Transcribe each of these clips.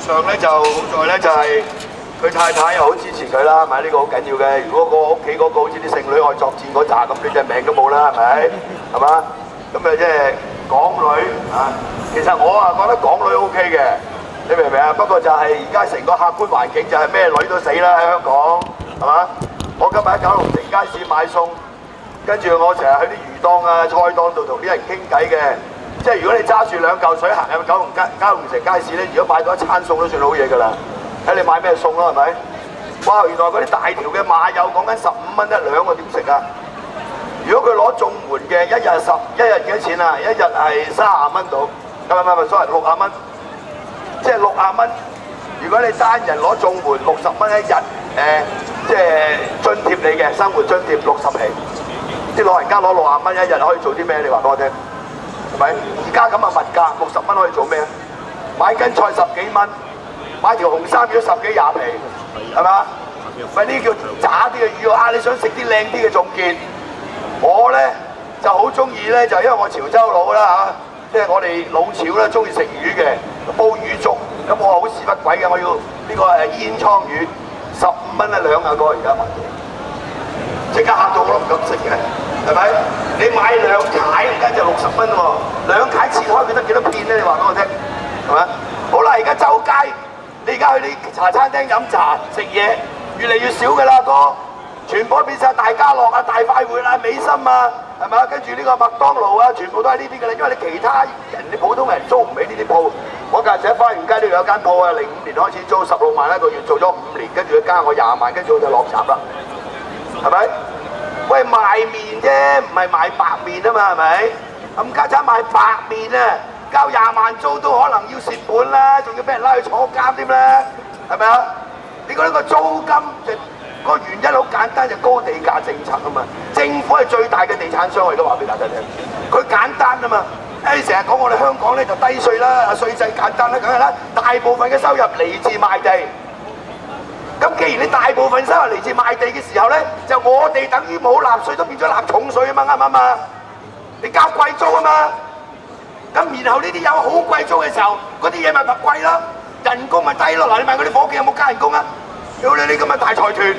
上咧就好在咧就係佢太太又好支持佢啦，係咪？呢個好緊要嘅。如果個屋企嗰個好似啲聖女愛作戰嗰扎咁，你隻命都冇啦，係咪？係嘛？咁啊即係港女啊，其實我啊覺得港女 OK 嘅，你明唔明啊？不過就係而家成個客觀環境就係咩女都死啦喺香港，係嘛？我今日喺九龍城街市買餸，跟住我成日去啲魚檔啊、菜檔度同啲人傾偈嘅。即係如果你揸住2嚿水行入九龍城街市咧，如果買到一餐餸都算好嘢㗎啦。睇你買咩餸咯，係咪？哇！原來嗰啲大條嘅馬友講緊15蚊一兩喎，點食啊？如果佢攞綜援嘅，一日幾多錢啊？一日係30蚊到，唔，sorry 60蚊，即係60蚊。如果你單人攞綜援60蚊一日，即係津貼你嘅生活津貼60皮，啲老人家攞60蚊一日可以做啲咩？你話俾我聽，係咪？而家咁嘅物價，60蚊可以做咩啊？買斤菜10幾蚊，買條紅衫魚10幾20皮，係嘛？咪呢叫渣啲嘅魚啊！你想食啲靚啲嘅仲見。我咧就好中意咧，就因為我潮州佬啦嚇，即係我哋老潮咧中意食魚嘅，煲魚粥。咁我好屎忽鬼嘅，我要呢個煙倉魚15蚊一兩啊哥，而家賣，即刻嚇到我都唔敢食嘅，係咪？你買2塊，而家就60蚊喎，2塊切開佢得幾多片咧？你話俾我聽，係咪？好啦，而家周街，你而家去啲茶餐廳飲茶食嘢，越嚟越少㗎啦，哥。全部變晒大家樂啊、大快活啊、美心啊，係咪？跟住呢個麥當勞啊，全部都係呢啲㗎啦。因為你其他人，你普通人租唔起呢啲鋪。我隔陣喺花園街呢度有間鋪啊，05年開始租16萬一個月，做咗5年，跟住佢加我20萬，跟住我就落閘啦，係咪？喂，賣麵啫，唔係賣白麵啊嘛，係咪？咁家陣賣白麵啊，交20萬租都可能要蝕本啦，仲要俾人拉去坐監添啦，係咪啊？你覺得個租金就？個原因好簡單，就高地價政策啊嘛。政府係最大嘅地產商，我而家話俾大家聽。佢簡單啊嘛。成日講我哋香港咧就低稅啦，稅制簡單啦，梗係啦。大部分嘅收入嚟自賣地。咁既然你大部分收入嚟自賣地嘅時候咧，就我哋等於冇納稅，都變咗納重稅啊嘛，啱唔啱啊？你交貴租啊嘛。咁然後呢啲有好貴租嘅時候，嗰啲嘢咪貴咯，人工咪低咯。嗱，你問嗰啲夥計有冇加人工啊？屌你咁嘅大財團！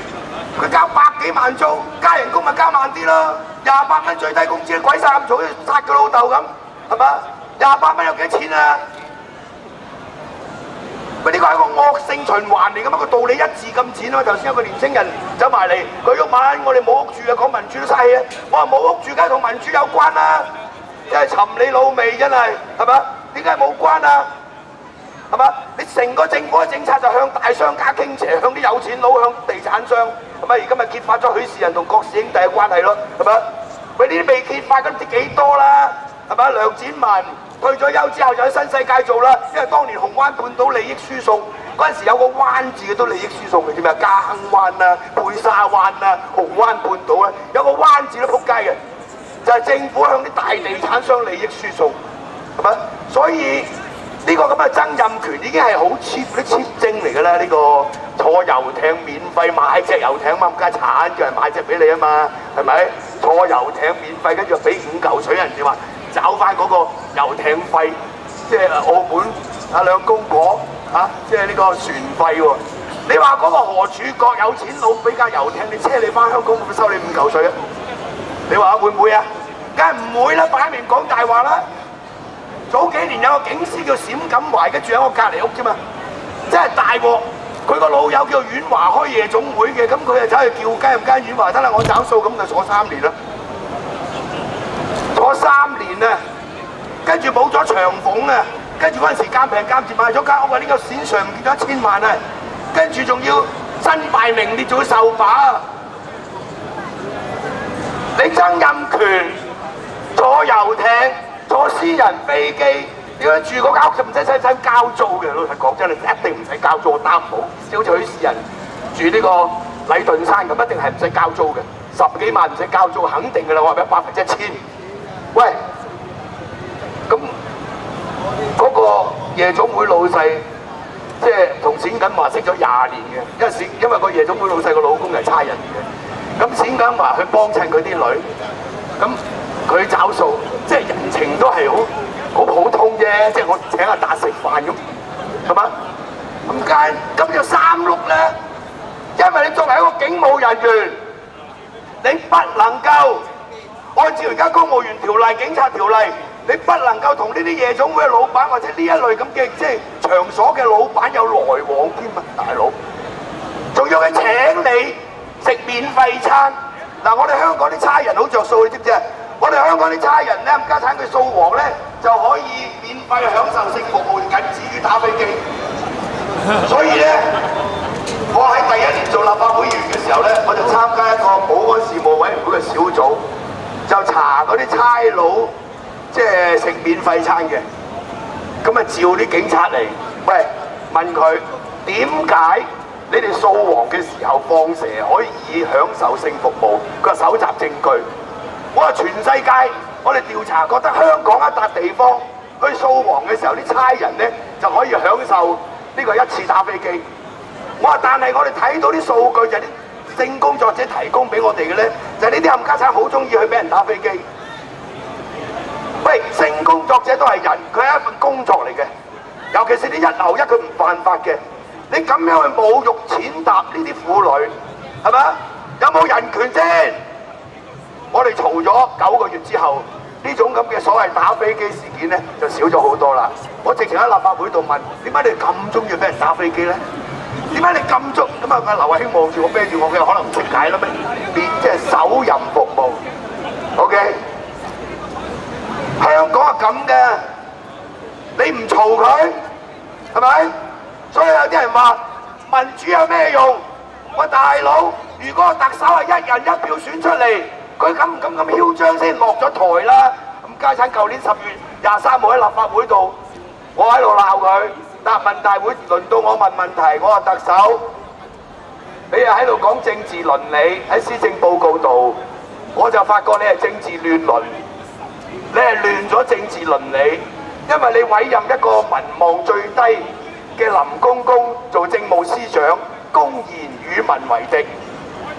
佢交100幾萬租，加人工咪加慢啲咯。28蚊最低工資，鬼殺咁嘈，殺個老豆咁，係嘛？28蚊有幾錢啊？喂，呢個係一個惡性循環嚟㗎嘛，個道理一字咁淺啊嘛。頭先有個年青人走埋嚟，佢喐問我哋冇屋住啊，講民主都嘥氣啊。我話冇屋住，梗係同民主有關啦，真係尋你老味真係，係嘛？點解冇關啊？係嘛？你成個政府嘅政策就向大商家傾斜，向啲有錢佬，向地產商，係咪？而家咪揭發咗許仕仁同郭氏兄弟嘅關係咯，係咪？喂，呢啲未揭發咁唔知幾多啦，係咪？梁展文退咗休之後就喺新世界做啦，因為當年紅灣半島利益輸送嗰陣時有個灣字嘅都利益輸送嘅，知唔知啊？嘉亨灣啊、貝沙灣啊、紅灣半島啊，有個灣字都仆街嘅，就係政府向啲大地產商利益輸送，係咪？所以。呢個咁嘅曾蔭權已經係好 cheap 啲 cheap 精嚟㗎啦！呢個坐遊艇免費買隻遊艇嘛，咁家產叫人買隻俾你啊嘛，係咪？坐遊艇免費，跟住俾5嚿水人哋話找翻嗰個遊艇費，即係澳門兩公婆即係呢個船費喎。你話嗰個何柱國有錢佬俾架遊艇你車你翻香港，會唔會收你5嚿水啊？你話會唔會啊？梗係唔會啦，擺明講大話啦！早幾年有個警司叫冼錦懷，跟住喺我隔離屋啫嘛，真係大鑊！佢個老友叫阮華開夜總會嘅，咁佢就走去叫雞入間阮華，得啦，我找數，咁就坐3年啦，坐3年啊，跟住冇咗長俸啊，跟住嗰陣時監平監賤賣咗間屋啊，呢個冼上唔見咗1000萬啊，跟住仲要身敗名裂，仲要受把啊！你曾蔭權坐遊艇。坐私人飛機，點解住嗰間屋就唔使交租嘅？老實講真，你一定唔使交租，我擔保。好似許仕仁住呢個禮頓山咁，一定係唔使交租嘅，10幾萬唔使交租，肯定嘅啦。我話俾1000%。喂，咁嗰個夜總會老細，即係同冼錦華識咗20年嘅，因為個夜總會老細個老公係差人嚟嘅，咁冼錦華去幫襯佢啲女，咁。佢找數，即係人情都係好普通啫，即係我請阿達食飯咁，係嘛？唔間咁就三碌咧，因為你作為一個警務人員，你不能夠按照而家公務員條例、警察條例，你不能夠同呢啲夜總會嘅老闆或者呢一類咁嘅即係場所嘅老闆有來往添啊，大佬！仲要佢請你食免費餐。嗱，我哋香港啲差人好着數，你知唔知啊？我哋香港啲差人咧，冚家產佢掃黃咧就可以免費享受性服務，僅止於打飛機。所以咧，我喺第一年做立法會議員嘅時候咧，我就參加一個保安事務委員會嘅小組，就查嗰啲差佬即係食免費餐嘅。咁啊，召啲警察嚟，喂，問佢點解你哋掃黃嘅時候放蛇可以享受性服務？佢話搜集證據。我話全世界，我哋調查覺得香港一笪地方去掃黃嘅時候，啲差人咧就可以享受呢個一次打飛機。我話但係我哋睇到啲數據就係啲性工作者提供俾我哋嘅咧，就係呢啲冚家產好中意去俾人打飛機。喂，性工作者都係人，佢係一份工作嚟嘅，尤其是啲一樓一佢唔犯法嘅。你咁樣去侮辱踐踏呢啲婦女，係咪？有冇人權先？我哋嘈咗9個月之後，呢種咁嘅所謂打飛機事件咧就少咗好多啦。我直情喺立法會度問：點解你咁中意俾人打飛機咧？點解你咁中？咁啊，劉慧卿望住我啤住我，佢可能唔識解啦咩？變即係手淫服務 ，OK？ 香港係咁嘅，你唔嘈佢，係咪？所以有啲人話民主有咩用？喂，大佬，如果特首係一人一票選出嚟，佢敢唔敢咁囂張先落咗台啦？咁家產舊年10月23號喺立法會度，我喺度鬧佢，答問大會輪到我問問題，我話特首，你又喺度講政治倫理喺施政報告度，我就發覺你係政治亂倫，你係亂咗政治倫理，因為你委任一個民望最低嘅林公公做政務司長，公然與民為敵。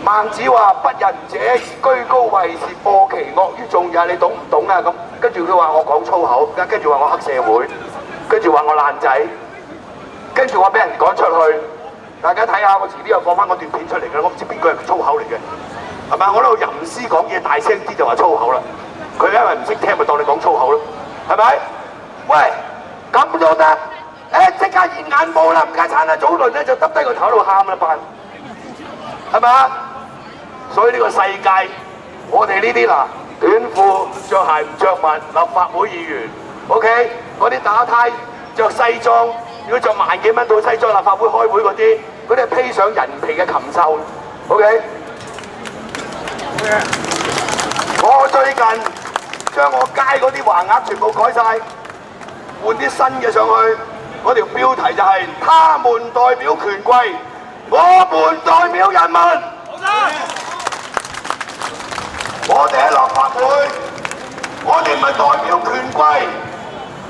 孟子話：不仁者居高位，是禍其惡於眾也。你懂唔懂啊？咁跟住佢話我講粗口，跟住話我黑社會，跟住話我爛仔，跟住我俾人趕出去。大家睇下，我遲啲又放翻嗰段片出嚟嘅，我唔知邊個係粗口嚟嘅，係咪？我喺度吟詩講嘢大聲啲就話粗口啦。佢因為唔識聽，咪當你講粗口咯，係咪？喂，咁都得？即刻現眼報啦！冚家產啊，早輪咧就耷低個頭喺度喊啦，扮係咪啊？所以呢個世界，我哋呢啲嗱短褲着鞋唔着襪，立法會議員 ，OK？ 嗰啲打呔着西裝，如果着萬幾蚊套西裝立法會開會嗰啲係披上人皮嘅禽獸 ，OK？ 我最近將我街嗰啲橫額全部改晒，換啲新嘅上去。嗰條標題就係：他們代表權貴，我們代表人民。我哋喺立法會，我哋唔係代表權貴，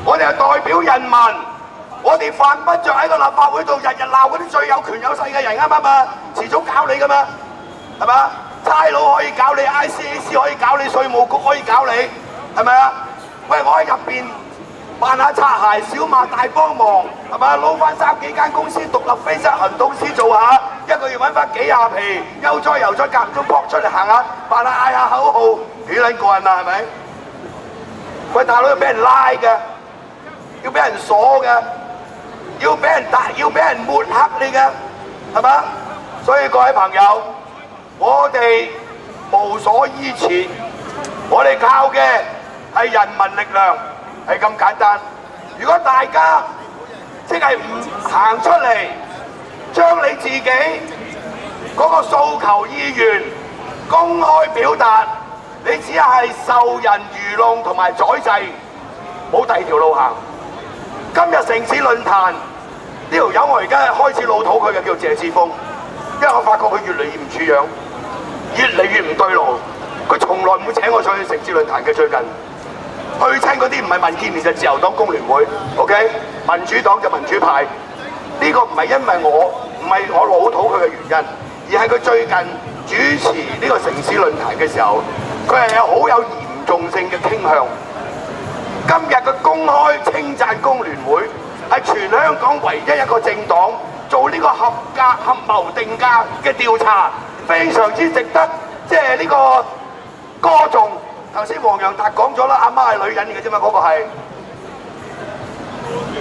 我哋係代表人民。我哋犯不着喺個立法會度日日鬧嗰啲最有權有勢嘅人，啱唔啱啊？遲早搞你噶嘛，係嘛？差佬可以搞你 ，ICAC 可以搞你，稅務局可以搞你，係咪啊？喂，我喺入邊扮下擦鞋小馬大幫忙，係咪？撈翻3幾間公司獨立非執行董事做下，一個月揾翻幾廿皮，悠哉悠哉間唔中撲出嚟行下，扮下嗌下口號，幾撚過癮啊？係咪？喂，大佬要俾人拉嘅，要俾人鎖嘅，要俾人打，要俾人抹黑你嘅，係嘛？所以各位朋友，我哋無所依恃，我哋靠嘅係人民力量。係咁簡單。如果大家即係唔行出嚟，將你自己嗰個訴求意願公開表達，你只係受人愚弄同埋宰制，冇第二條路行。今日城市論壇呢條友，我而家開始老土佢嘅叫謝志峰，因為我發覺佢越嚟越唔似樣，越嚟越唔對路。佢從來唔會請我上去城市論壇嘅，最近。去親嗰啲唔係民建聯就自由黨工聯會 ，OK？ 民主黨就民主派，呢個唔係因為唔係我老土佢嘅原因，而係佢最近主持呢個城市論壇嘅時候，佢係有好有嚴重性嘅傾向。今日佢公開稱讚工聯會係全香港唯一一個政黨做呢個合謀定價嘅調查，非常之值得即係呢個歌頌。頭先黃洋達講咗啦，阿媽係女人嘅啫嘛，嗰個係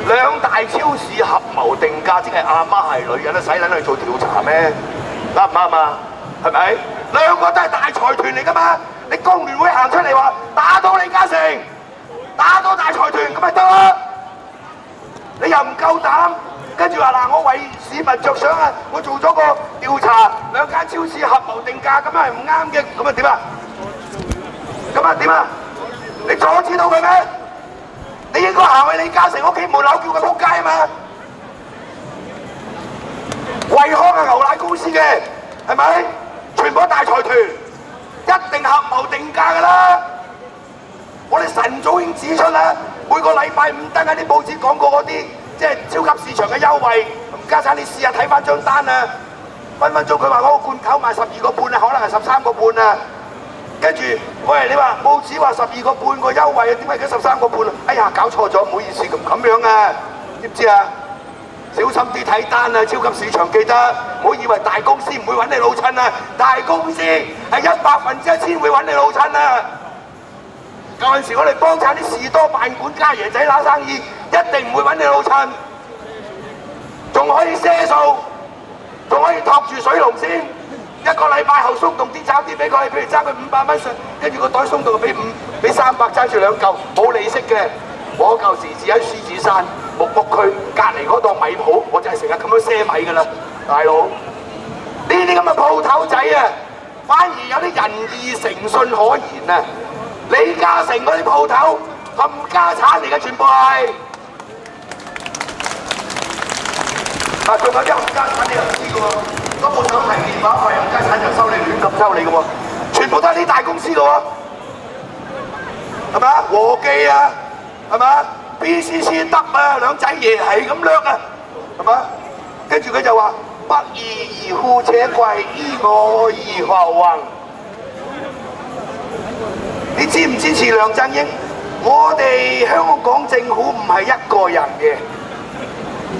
兩大超市合謀定價，即係阿媽係女人啦，使撚去做調查咩？啱唔啱啊？係咪？兩個都係大財團嚟㗎嘛！你工聯會行出嚟話打倒李嘉誠，打倒大財團咁咪得啦！你又唔夠膽，跟住話嗱，我為市民着想啊，我做咗個調查，兩間超市合謀定價，咁係唔啱嘅，咁啊點啊？咁啊點啊？你阻止到佢咩？你應該行去李嘉誠屋企門口叫佢仆街啊嘛！惠康係牛奶公司嘅，係咪？全部都大財團，一定合謀定價㗎啦！我哋晨早已經指出啦，每個禮拜五登喺啲報紙廣告嗰啲，即係超級市場嘅優惠。家產你試下睇翻張單啊，分分鐘佢話嗰個罐頭賣12個半啊，可能係13個半啊。跟住，喂，你話報紙話12個半個優惠啊，點解而家13個半啊？哎呀，搞錯咗，唔好意思咁樣啊，知唔知啊？小心啲睇單啊！超級市場記得，唔好以為大公司唔會揾你老襯啊！大公司係100%1000會揾你老襯啊！舊陣時我哋幫襯啲士多辦館家爺仔揦生意，一定唔會揾你老襯，仲可以賒數，仲可以托住水龍先。一個禮拜後鬆動啲找啲俾佢，譬如爭佢500蚊上，跟住個袋鬆動就俾300，揸住2嚿，冇利息嘅。我舊時住喺獅子山木屋區隔離嗰檔米鋪，我就係成日咁樣賒米㗎啦，大佬。呢啲咁嘅鋪頭仔啊，反而有啲仁義誠信可言啊！李嘉誠嗰啲鋪頭冚家產嚟嘅，全部係。啊，仲有啲冚家產你又唔知㗎喎，嗰鋪頭提電話費，冚家產就收你亂咁收你㗎喎，全部都係啲大公司㗎喎，係咪啊？和記啊！係嘛 ？BCC 得啊，兩仔爺係咁掠啊，係嘛？跟住佢就話：不義而富且貴，依我而浮雲。你支唔支持梁振英？我哋香港政府唔係一個人嘅，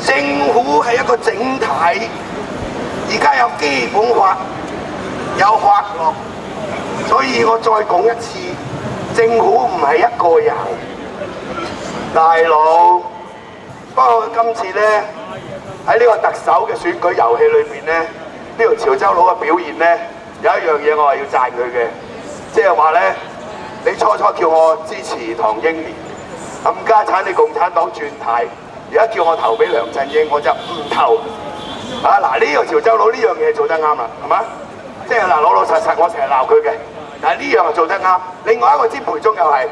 政府係一個整體。而家有基本法，有法律，所以我再講一次，政府唔係一個人。大佬，不過今次咧喺呢個特首嘅選舉遊戲裏邊咧，呢條潮州佬嘅表現咧有一樣嘢我係要讚佢嘅，即係話咧，你初叫我支持唐英年，冚家產你共產黨轉軚，而家叫我投俾梁振英，我就唔投。啊嗱，呢個潮州佬呢樣嘢做得啱啦，係嘛？即係嗱老老實實，我成日鬧佢嘅，但係呢樣就做得啱。另外一個詹培忠又係。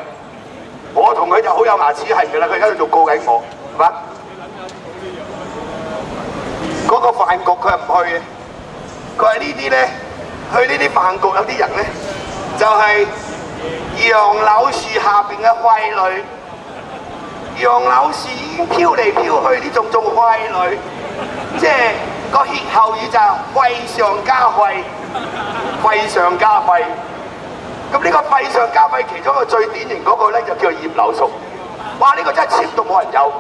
我同佢就好有牙齒痕㗎啦，佢而家仲告緊我，係嘛？嗰個飯局佢唔去嘅，佢話呢啲咧，去呢啲飯局有啲人咧，就係楊柳樹下邊嘅傀儡，楊柳樹已經飄嚟飄去，你仲做傀儡，即係個歇後語就係廢上加廢，廢上加廢。咁呢個廢上加廢其中一個最典型嗰個咧就叫葉劉淑，哇！呢個真係 cheap 到冇人有，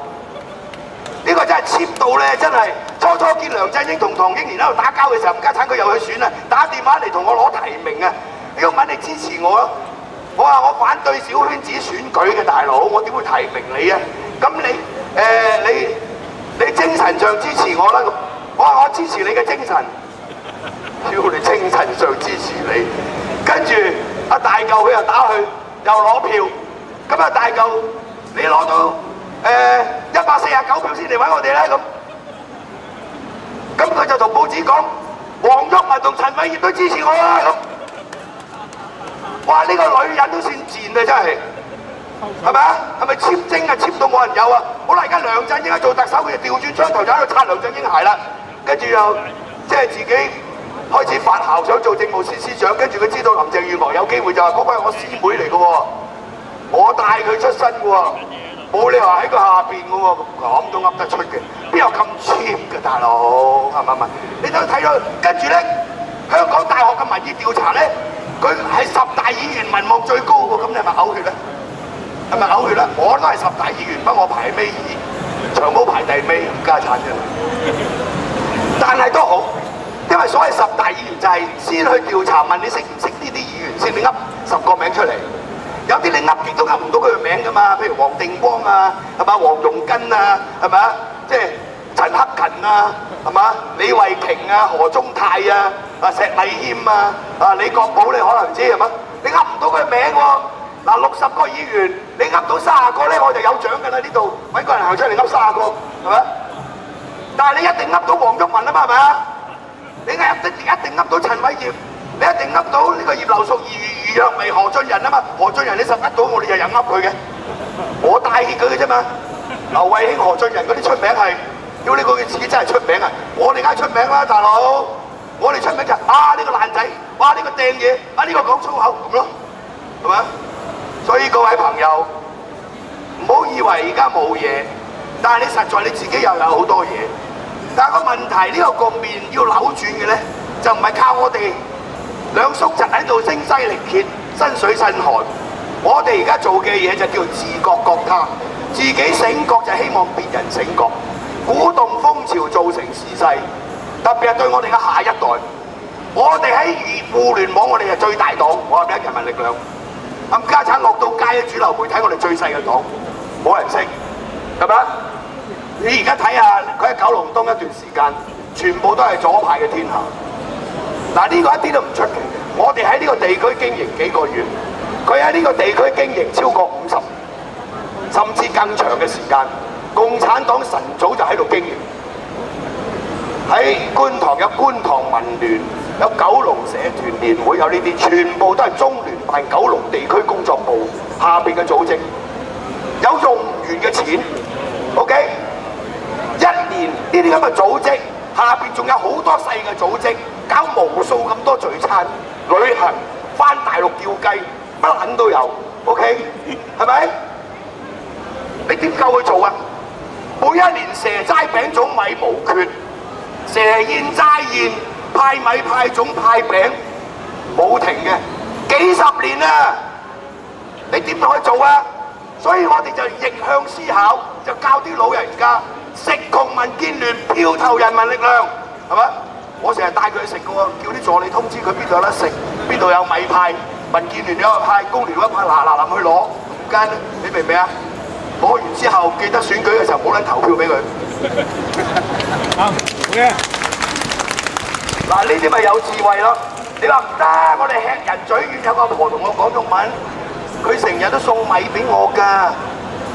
呢個真係 cheap 到咧，真係初見梁振英同唐英年喺度打交嘅時候，冚家產佢又去選啊，打電話嚟同我攞提名啊，毓民你支持我啊！我話我反對小圈子選舉嘅大佬，我點會提名你啊？咁你精神上支持我啦，我話我支持你嘅精神，屌你精神上支持你，跟住。阿大嚿佢又打佢，又攞票，咁啊大嚿你攞到149票先嚟揾我哋咧咁佢就同報紙講，黃毓民同陳偉業都支持我啦咁，哇呢個女人都算賤啊真係，係咪啊？係咪貼精啊？貼到冇人有啊！好啦，而家梁振英做特首，佢就調轉槍頭就喺度擦梁振英鞋啦，跟住又即係自己。開始發姣想做政務司司長，跟住佢知道林鄭月娥有機會就話嗰個係我師妹嚟嘅喎，我帶佢出身嘅喎，冇理由喺佢下邊嘅喎，咁都噏得出嘅，邊有咁 cheap 嘅大佬？係咪？你都睇到，跟住咧香港大學嘅民意調查咧，佢係10大議員民望最高喎，咁你係咪嘔血咧？係咪嘔血咧？我都係10大議員，不過我排尾二，長毛排第尾，冚家產啫。但係都好，因為所謂10大議員就係先去調查問你識唔識呢啲議員先，你噏10個名出嚟。有啲你噏極都噏唔到佢嘅名㗎嘛，譬如黃定光啊，係嘛？黃容根啊，係咪啊？即係陳克勤啊，係嘛？李慧瓊啊，何宗泰啊，石禮謙啊，李國寶你可能知係嘛？你噏唔到佢嘅名喎。嗱60個議員，你噏到30個咧，我就有獎㗎啦！呢度揾個人行出嚟噏30個，係咪？但係你一定噏到黃毓民啊嘛，係咪啊？你一定噏到陳偉業，你一定噏到呢個葉劉淑儀、余若薇、何俊仁啊嘛。何俊仁你噏到，我哋日日噏佢嘅，我帶挈佢嘅啫嘛。劉慧卿、何俊仁嗰啲出名係，屌你個佢自己真係出名啊！我哋梗係出名啦，大佬，我哋出名就呢個爛仔，哇呢個掟嘢，呢個講粗口咁咯，係咪？所以各位朋友，唔好以為而家冇嘢，但係你實在你自己又有好多嘢。但係個問題，呢個局面要扭轉嘅咧，就唔係靠我哋兩叔侄喺度聲嘶力竭、身水身汗。我哋而家做嘅嘢就叫自覺覺他，自己醒覺就希望別人醒覺，鼓動風潮造成時勢。特別係對我哋嘅下一代，我哋喺互聯網，我哋係最大黨，我係第一人民力量。冚家產落到街嘅主流媒體，我哋最細嘅黨，冇人識，係咪？你而家睇下，佢喺九龍東一段時間，全部都係左派嘅天下。嗱，呢個一啲都唔出奇嘅。我哋喺呢個地區經營幾個月，佢喺呢個地區經營超過50，甚至更長嘅時間。共產黨晨早就喺度經營。喺觀塘有觀塘民聯，有九龍社團聯會，有呢啲，全部都係中聯辦九龍地區工作部下邊嘅組織，有用唔完嘅錢。OK， 一年呢啲咁嘅組織下邊仲有好多細嘅組織，搞無數咁多聚餐、旅行、返大陸叫雞，乜撚都有。OK， 係咪？你點夠佢做啊？每一年蛇齋餅粽米無缺。蛇宴齋宴，派米派粽派餅，冇停嘅，幾10年啦！你點可以做啊？所以我哋就逆向思考，就教啲老人家食窮民建聯，票投人民力量，係咪？我成日帶佢去食嘅喎，叫啲助理通知佢邊度有得食，邊度有米派，民建聯有個派，工聯有一派，嗱去攞，唔間你明唔明啊？攞完之後記得選舉嘅時候冇撚投票俾佢。好嘅。嗱，呢啲咪有智慧咯？你話唔得，我哋吃人嘴軟。有個阿婆同我講中文，佢成日都送米俾我㗎。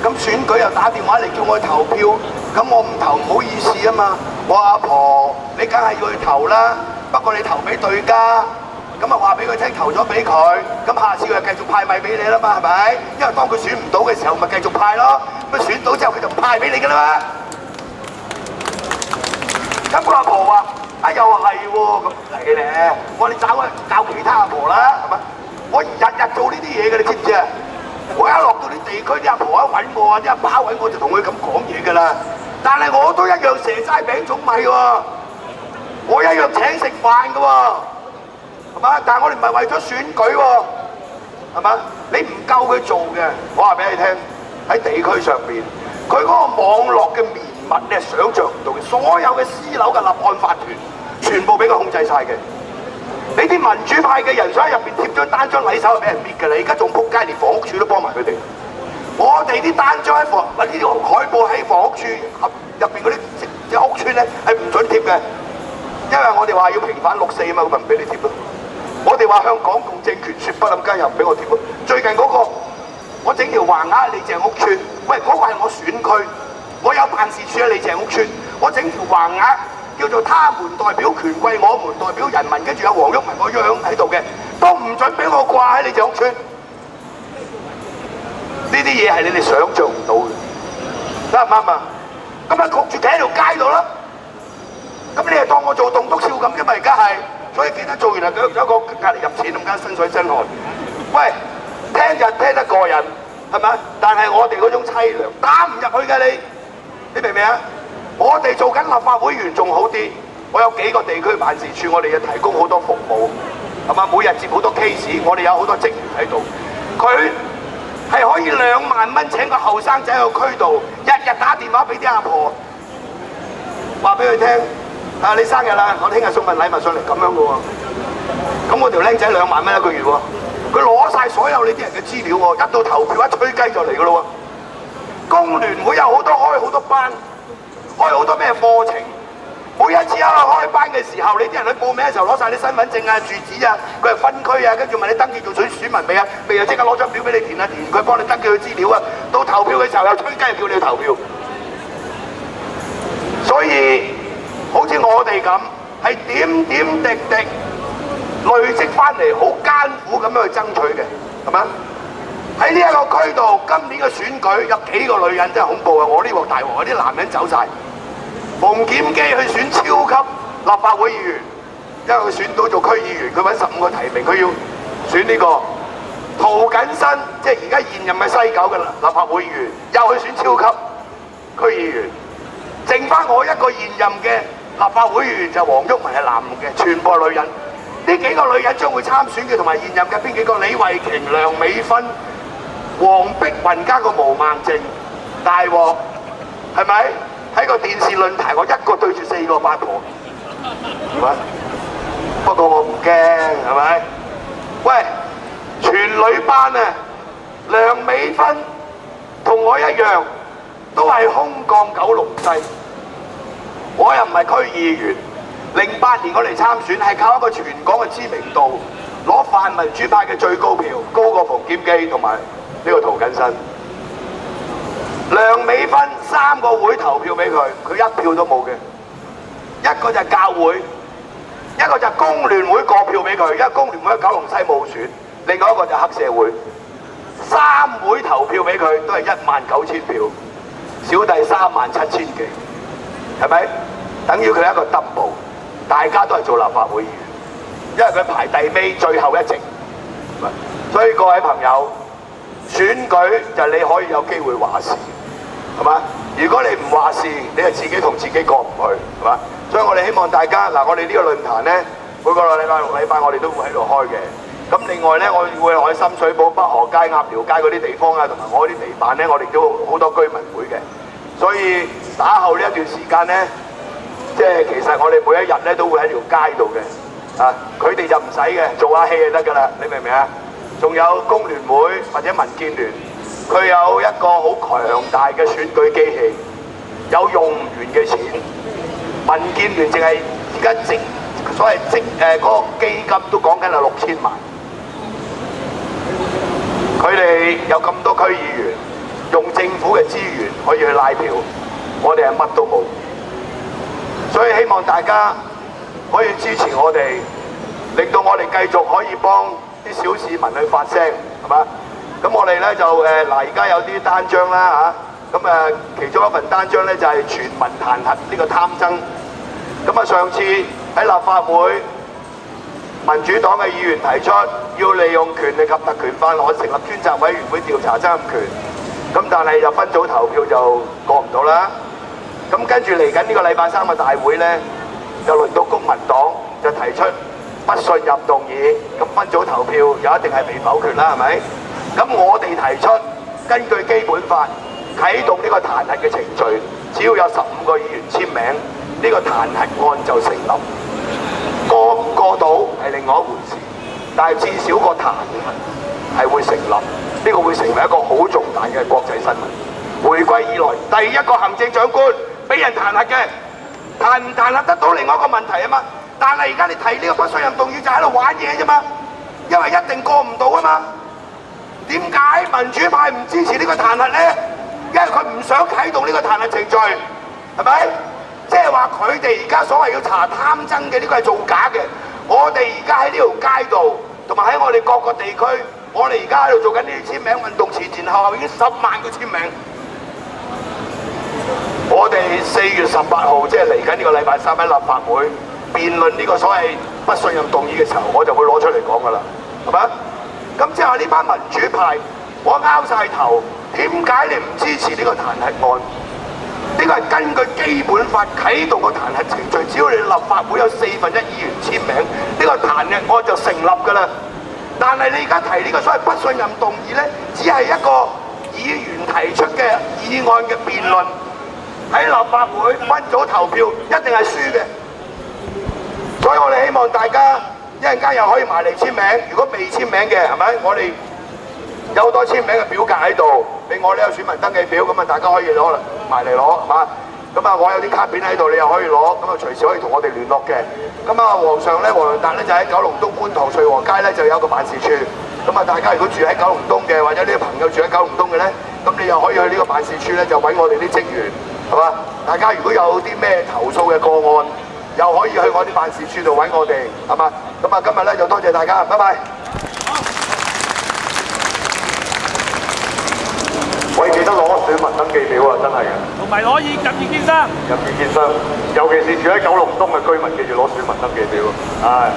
咁選舉又打電話嚟叫我去投票，咁我唔投唔好意思啊嘛。我話阿婆，你梗係要去投啦，不過你投俾對家。咁啊話俾佢聽投咗俾佢，咁下次佢就繼續派米俾你啦嘛，係咪？因為當佢選唔到嘅時候，咪繼續派咯。咁選到之後，佢就唔派俾你㗎啦嘛。咁個阿婆話：又係喎，咁係咧。我哋教其他阿婆啦，係咪？我日日做呢啲嘢嘅，你知唔知啊？我一落到啲地區，啲阿婆一揾我啊，啲阿爸揾我就同佢咁講嘢㗎啦。但係我都一樣蛇齋餅粽米喎，我一樣請食飯㗎喎。係嘛？但係我哋唔係為咗選舉喎，係嘛？你唔夠佢做嘅，我話俾你聽，喺地區上邊，佢嗰個網絡嘅綿密，你係想像唔到嘅。所有嘅私樓嘅立案法團，全部俾佢控制晒嘅。你啲民主派嘅人想喺入邊貼張單張禮手，係俾人搣㗎啦！而家仲仆街，連房屋處都幫埋佢哋。我哋啲單張喺呢條海報喺房屋處入邊嗰啲屋邨咧係唔準貼嘅，因為我哋話要平反64啊嘛，佢咪唔俾你貼咯。我哋話向港共政權説不，咁加又唔俾我貼咯。最近嗰個我整條橫額李鄭屋邨，喂嗰個係我選區，我有辦事處喺李鄭屋邨，我整條橫額叫做他們代表權貴，我們代表人民，跟住有黃毓民個樣喺度嘅，都唔準俾我掛喺李鄭屋邨。呢啲嘢係你哋想像唔到嘅，啱唔啱啊？咁咪焗住企喺條街度咯。咁你係當我做棟篤笑咁嘅嘛？而家係。所以記得做完啦，有一個隔離入錢，咁間身水身汗。喂，聽就聽得過癮，係咪？但係我哋嗰種凄涼打唔入去嘅你明唔明啊？我哋做緊立法會員仲好啲，我有幾個地區辦事處，我哋要提供好多服務，係嘛？每日接好多 case， 我哋有好多職員喺度，佢係可以2萬蚊請個後生仔去區度，日日打電話俾啲阿婆，話俾佢聽。啊你生日啦，我聽日送份禮物上嚟咁樣嘅喎。咁我條僆仔2萬蚊一個月喎，佢攞晒所有你啲人嘅資料喎，一到投票一吹雞就嚟嘅咯喎。工聯會有好多開好多班，開好多咩課程。每一次開班嘅時候，你啲人去報名嘅時候攞晒啲身份證啊、住址啊，佢係分區啊，跟住問你登記做選民未啊？未啊，即刻攞張表俾你填啊，填佢幫你登記佢資料啊。到投票嘅時候又吹雞叫你去投票。所以好似我哋咁係點點滴滴累積翻嚟，好艱苦咁樣去爭取嘅，係咪？喺呢一個區度，今年嘅選舉有幾個女人真係恐怖啊！我呢鑊大鑊，我啲男人走晒。馮檢基去選超級立法會議員，因為佢選到做區議員，佢揾15個提名，佢要選呢個涂謹申，即係而家現任嘅西九嘅立法會議員，又去選超級區議員，剩翻我一個現任嘅立法會議員就黃毓民係男嘅，全部係女人。呢幾個女人將會參選嘅同埋現任嘅邊幾個？李慧瓊、梁美芬、黃碧雲加個毛孟靜，大鑊係咪？喺個電視論壇，我一個對住4個八婆，係咪？不過我唔驚，係咪？喂，全女班啊！梁美芬同我一樣，都係空降九龍西。我又唔係區議員，08年我嚟參選係靠一個全港嘅知名度，攞泛民主派嘅最高票，高過馮檢基同埋呢個涂謹申。梁美芬3個會投票俾佢，佢1票都冇嘅。一個就係教會，一個就係工聯會過票俾佢，因為工聯會喺九龍西冇選。另外一個就係黑社會，3會投票俾佢都係19000票，小弟37000幾，係咪？等於佢一個 double， 大家都係做立法會議員，因為佢排第尾最後一席。所以各位朋友，選舉就係你可以有機會話事。係嘛？如果你唔話事，你係自己同自己過唔去，係嘛？所以我哋希望大家嗱，我哋呢個論壇咧，每個禮拜6禮拜我哋都會喺度開嘅。咁另外咧，我會喺深水埗、北河街、鴨寮街嗰啲地方啊，同埋我啲地盤咧，我哋都好多居民會嘅。所以打後呢一段時間咧，即係其實我哋每一日咧都會喺條街度嘅。啊，佢哋就唔使嘅，做下戲就得㗎啦，你明唔明啊？仲有工聯會或者民建聯。佢有一個好強大嘅選舉機器，有用唔完嘅錢。民建聯淨係而家所謂嗰個基金都講緊係6000萬。佢哋有咁多區議員，用政府嘅資源可以去拉票，我哋係乜都冇。所以希望大家可以支持我哋，令到我哋繼續可以幫啲小市民去發聲，係嘛？咁我哋咧就嗱，而家有啲單張啦嚇，咁其中一份單張咧就係全民彈劾呢個貪曾。咁啊，上次喺立法會民主黨嘅議員提出要利用權力及特權法案成立專責委員會調查曾蔭權，咁但係就分組投票就過唔到啦。咁跟住嚟緊呢個禮拜3嘅大會咧，就輪到公民黨就提出不信任動議，咁分組投票又一定係被否決啦，係咪？咁我哋提出根據基本法啟動呢個彈劾嘅程序，只要有15個議員簽名，呢個彈劾案就成立。過唔過到係另外一回事，但係至少個彈劾係會成立，呢個會成為一個好重大嘅國際新聞。回歸以來第一個行政長官俾人彈劾嘅，彈唔彈劾得到另外一個問題啊嘛。但係而家你提呢個不信任動議就喺度玩嘢啫嘛，因為一定過唔到啊嘛。點解民主派唔支持呢個彈劾呢？因為佢唔想啟動呢個彈劾程序，係咪？即係話佢哋而家所謂要查貪曾嘅呢個係造假嘅。我哋而家喺呢條街度，同埋喺我哋各個地區，我哋而家喺度做緊呢啲簽名運動，前後已經10萬個簽名。我哋4月18號，即係嚟緊呢個禮拜3喺立法會辯論呢個所謂不信任動議嘅時候，我就會攞出嚟講㗎啦，係咪？咁即係話呢班民主派，我拗晒頭，點解你唔支持呢個彈劾案？呢個係根據基本法啟動個彈劾程序，只要你立法會有1/4議員簽名，呢個彈劾案就成立㗎啦。但係你而家提呢個所謂不信任動議呢，只係一個議員提出嘅議案嘅辯論，喺立法會分組投票一定係輸嘅。所以我哋希望大家一陣間又可以埋嚟簽名。如果未簽名嘅係咪？我哋有好多簽名嘅表格喺度，另外呢有選民登記表，咁啊大家可以攞埋嚟攞係嘛？咁啊我有啲卡片喺度，你又可以攞，咁啊隨時可以同我哋聯絡嘅。咁啊皇上咧，黃良達咧就喺九龍東觀塘瑞和街咧就有一個辦事處。咁啊大家如果住喺九龍東嘅，或者呢啲朋友住喺九龍東嘅咧，咁你又可以去呢個辦事處咧就揾我哋啲職員係嘛？大家如果有啲咩投訴嘅個案，又可以去我啲辦事處度揾我哋係嘛？咁啊今日咧就多謝大家，拜拜。我記得攞選民登記表啊，真係嘅。同埋攞入意見箱。入意見箱，尤其是住喺九龍東嘅居民，記住攞選民登記表。係，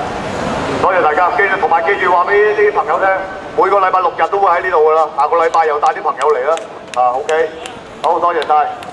多謝大家，同埋記住話俾啲朋友聽，每個禮拜6日都會喺呢度噶啦，下個禮拜又帶啲朋友嚟啦。OK，好多謝晒。